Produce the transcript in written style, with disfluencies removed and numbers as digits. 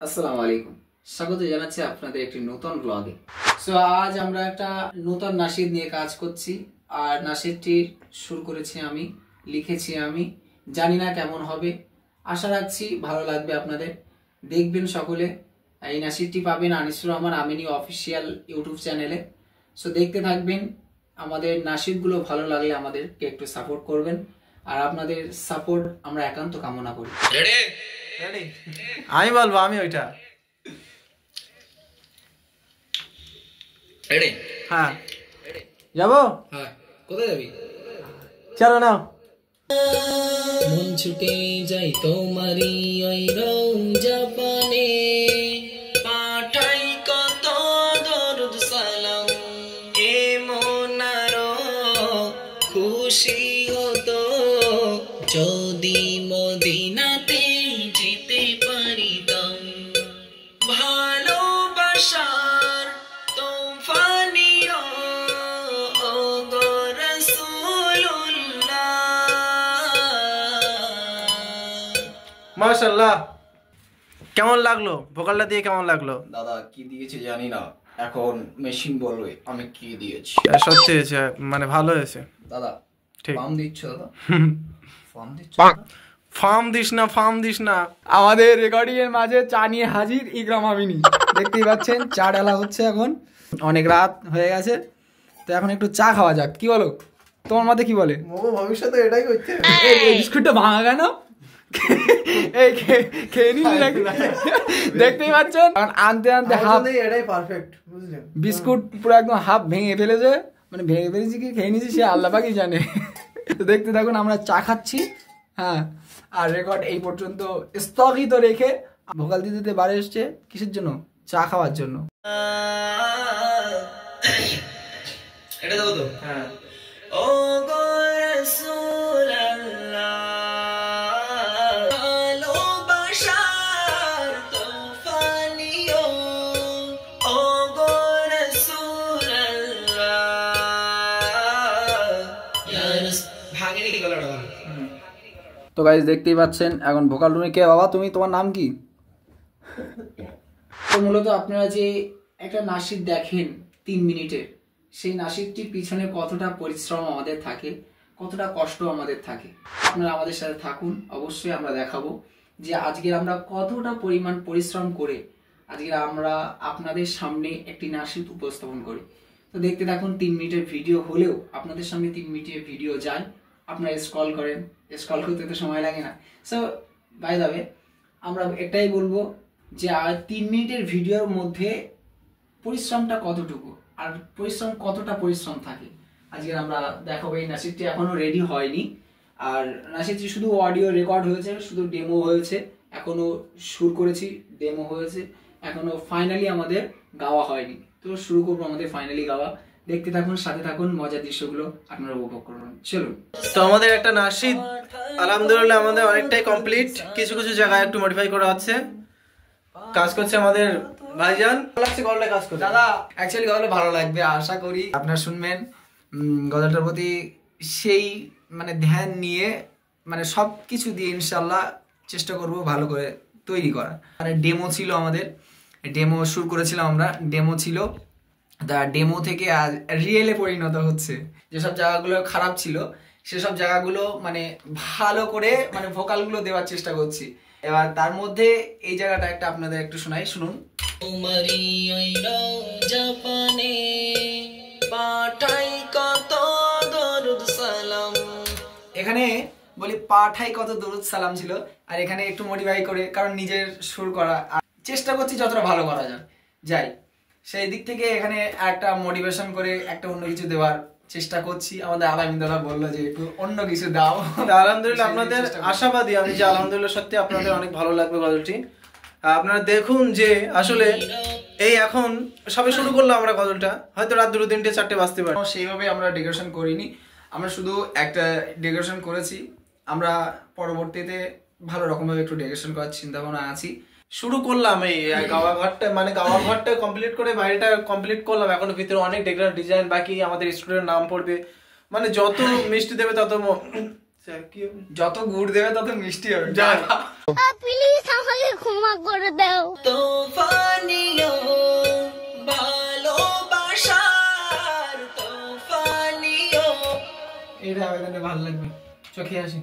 আসসালামু আলাইকুম, স্বাগত জানাচ্ছি আপনাদের একটি নতুন ব্লগে। সো আজ আমরা একটা নতুন নাশিদ নিয়ে কাজ করছি। আর নাশিদটি সুর করেছি আমি, লিখেছি আমি। জানি না কেমন হবে, আশা রাখছি ভালো লাগবে আপনাদের। দেখবেন সকলে। এই নাশিদটি পাবেন আনিসুর রহমান আমিনী অফিসিয়াল ইউটিউব চ্যানেলে। সো দেখতে থাকবেন। আমাদের নাশিদগুলো ভালো লাগলে আমাদেরকে একটু সাপোর্ট করবেন। আর আপনাদের সাপোর্ট আমরা একান্ত কামনা করি। রেডি? আমি বলবো, আমি ওইটা রেডি? হ্যাঁ, যাবো। হ্যাঁ, কোথায় যাবি? চলো না। মন ছুটে যাই তোমারি ওই রওজা পানে, পাঠাই কত দরুদ সালাম, এ মনারো খুশি হতো যদি মদিনাতে যেতে পারিতাম। ভালোবাসার তোফানিও ও গো রাসূলুল্লাহ। মাশাআল্লাহ, কেমন লাগলো? ভোকালটা দিয়ে কেমন লাগলো? দাদা কি দিয়েছে জানি না, এখন মেশিন বলবে আমি কি দিয়েছি। সত্যি হয়েছে, মানে ভালো হয়েছে দাদা ঠিক। ফার্ম দিচ্ছ দাদা? ফার্ম দিচ্ছ? ফার্ম দিস না, ফার্ম দিস না। আমাদের রেকর্ডিং এর মাঝে চা নিয়ে হাজির ইকরাম আমিনী। দেখতেই পাচ্ছেন চা ডালা হচ্ছে, এখন অনেক রাত হয়ে গেছে, তো এখন একটু চা খাওয়া যাক। কি বলো, তোমার মতে কি বলে? ভবিষ্যতে এটাই করতে এই বিস্কুটটা ভাঙা কেন? এই খেয়ে নিলি নাকি? দেখতেই পাচ্ছেন আনতে আনতে হাফ, এটাই পারফেক্ট, বুঝলেন? বিস্কুট পুরো একদম হাফ ভেঙে ফেলেছে। মানে ভেঙে ফেলেছি কি খেয়ে নিয়েছি সে আল্লাহ পাকই জানে। তো দেখতে থাকুন, আমরা চা খাচ্ছি। হ্যাঁ, আর রেকর্ড এই পর্যন্ত স্থগিত রেখে ভোকাল দিতে বারে এসছে কিসের জন্য? চা খাওয়ার জন্য। এটা দাও তো। হ্যাঁ, ও গো রাসূলুল্লাহ, ভালোবাসার তোফানিও ও গো রাসূলুল্লাহ। ভাঙেনি কি গলাটা? তো গাইস দেখতেই পাচ্ছেন এখন ভোকাল রুমে কে। বাবা তুমি, তোমার নাম কি? তো মূলত আপনারা যে একটা নাশিদ দেখেন 3 মিনিটের, সেই নাশিদটির পিছনে কতটা পরিশ্রম আমাদের থাকে, কতটা কষ্ট আমাদের থাকে। আপনারা আমাদের সাথে থাকুন, অবশ্যই আমরা দেখাবো যে আজকে আমরা কতটা পরিমাণ পরিশ্রম করে আজকে আমরা আপনাদের সামনে একটি নাশিদ উপস্থাপন করি। তো দেখতে থাকুন। 3 মিনিটের ভিডিও হলেও আপনাদের সামনে 3 মিনিটের ভিডিও যায়, আপনারা স্ক্রল করেন, স্ক্রল করতে তো সময় লাগে না। সো বাই দ্য ওয়ে, আমরা এটাই বলবো যে আর 3 মিনিটের ভিডিওর মধ্যে পরিশ্রমটা কতটুকু আর পরিশ্রম কতটা পরিশ্রম থাকে আজকে আমরা দেখাবো। এই নাশিদটি এখনো রেডি হয়নি, আর নাশিদটি শুধু অডিও রেকর্ড হয়েছে, শুধু ডেমো হয়েছে, এখনো সুর করেছি, ডেমো হয়েছে, এখনো ফাইনালি আমাদের গাওয়া হয়নি। তো শুরু করবো আমাদের ফাইনালি গাওয়া। দেখতে থাকুন, সাথে থাকুন, মজার দৃশ্যগুলো আপনারা উপভোগ করুন। চলুন। তো আমাদের একটা নাশিদ আলহামদুলিল্লাহ আমাদের অনেকটাই কমপ্লিট। কিছু কিছু জায়গায় একটু মডিফাই করা হচ্ছে, কাজ করছে আমাদের ভাইজান। লাগছে গলাটা কাজ করতে দাদা অ্যাকচুয়ালি গজলটা ভালো লাগবে, আশা করি আপনারা শুনবেন। গজলটার প্রতি সেই মানে ধ্যান নিয়ে, মানে সব কিছু দিয়ে ইনশাল্লাহ চেষ্টা করব ভালো করে তৈরি করা। মানে ডেমো ছিল আমাদের, ডেমো শুরু করেছিলাম আমরা, ডেমো ছিল, তা ডেমো থেকে আজ রিয়েলে পরিণত হচ্ছে। যেসব জায়গাগুলো খারাপ ছিল সেসব জায়গাগুলো মানে ভালো করে মানে ভোকালগুলো দেওয়ার চেষ্টা করছি। এবার তার মধ্যে এই জায়গাটা একটা আপনাদের একটু শোনাই, শুনুন। তোমারি ওই রওজা পানে, পাঠাই কত দরুদ সালাম। এখানে বলি পাঠাই কত দরুদ সালাম ছিল, আর এখানে একটু মডিফাই করে, কারণ নিজের সুর করা, আর চেষ্টা করছি যতটা ভালো করা যায় সেই দিক থেকে এখানে একটা মোটিভেশন করে একটা অন্য কিছু দেওয়ার চেষ্টা করছি। আমাদের আলামিনদারা বললো যে একটু অন্য কিছু দাও। আলহামদুলিল্লাহ আপনাদের আশাবাদী আমি যে আলহামদুলিল্লাহ সত্যি আপনাদের অনেক ভালো লাগবে গজলটি। আপনারা দেখুন যে আসলে এই এখন সবে শুরু করলাম আমরা গজলটা, হয়তো রাত 2, 3, 4 বাজতে পারে। সেইভাবে আমরা ডেকোরেশন করিনি, আমরা শুধু একটা ডেকোরেশন করেছি। আমরা পরবর্তীতে ভালো রকমভাবে একটু ডেকোরেশন করার চিন্তা ভাবনা আছি। শুরু করলাম এই গাওয়া ঘরটা, মানে গাওয়া ঘরটা কমপ্লিট করে বাইরেটা কমপ্লিট করলাম, এখনো ভিতরে অনেক ডিজাইন বাকি, আমাদের স্টুডেন্টের নাম পড়বে, মানে যত মিষ্টি দেবে তত স্যার কি হবে? যত গুড় দেবে তত মিষ্টি হবে। যা প্লিজ আমাকে ক্ষমা করে দাও। তোফানিও ভালোবাসার তোফানিও। এটা আবেদনে ভালো লাগবে, চোখে আসে।